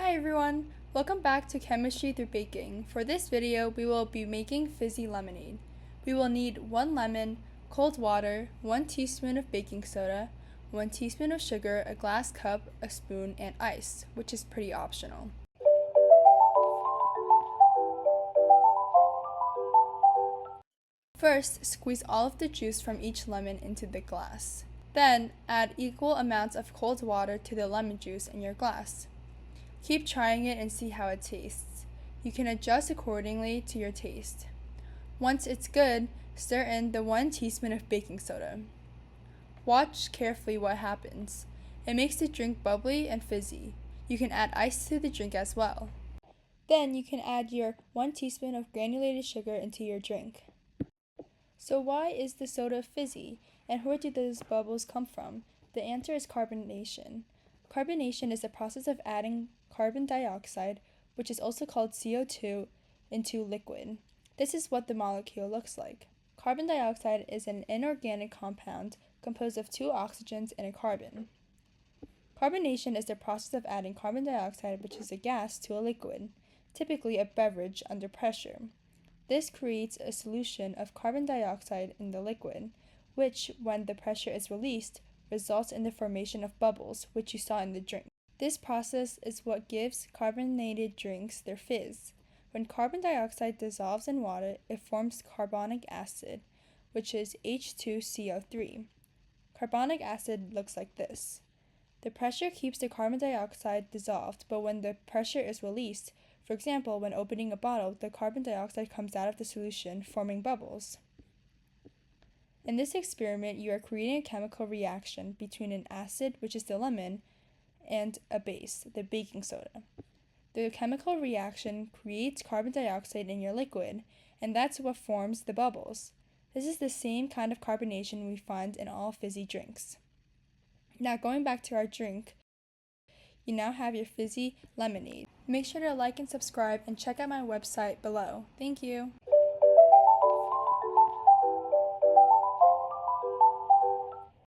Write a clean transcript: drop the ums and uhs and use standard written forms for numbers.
Hi everyone! Welcome back to Chemistry Through Baking. For this video, we will be making fizzy lemonade. We will need 1 lemon, cold water, 1 teaspoon of baking soda, 1 teaspoon of sugar, a glass cup, a spoon, and ice, which is pretty optional. First, squeeze all of the juice from each lemon into the glass. Then, add equal amounts of cold water to the lemon juice in your glass. Keep trying it and see how it tastes. You can adjust accordingly to your taste. Once it's good, stir in the 1 teaspoon of baking soda. Watch carefully what happens. It makes the drink bubbly and fizzy. You can add ice to the drink as well. Then you can add your 1 teaspoon of granulated sugar into your drink. So why is the soda fizzy, and where do those bubbles come from? The answer is carbonation. Carbonation is the process of adding carbon dioxide, which is also called CO2, into liquid. This is what the molecule looks like. Carbon dioxide is an inorganic compound composed of 2 oxygens and a carbon. Carbonation is the process of adding carbon dioxide, which is a gas, to a liquid, typically a beverage, under pressure. This creates a solution of carbon dioxide in the liquid, which, when the pressure is released, results in the formation of bubbles, which you saw in the drink. This process is what gives carbonated drinks their fizz. When carbon dioxide dissolves in water, it forms carbonic acid, which is H2CO3. Carbonic acid looks like this. The pressure keeps the carbon dioxide dissolved, but when the pressure is released, for example, when opening a bottle, the carbon dioxide comes out of the solution, forming bubbles. In this experiment, you are creating a chemical reaction between an acid, which is the lemon, and a base, the baking soda. The chemical reaction creates carbon dioxide in your liquid, and that's what forms the bubbles. This is the same kind of carbonation we find in all fizzy drinks. Now going back to our drink, you now have your fizzy lemonade. Make sure to like and subscribe and check out my website below. Thank you!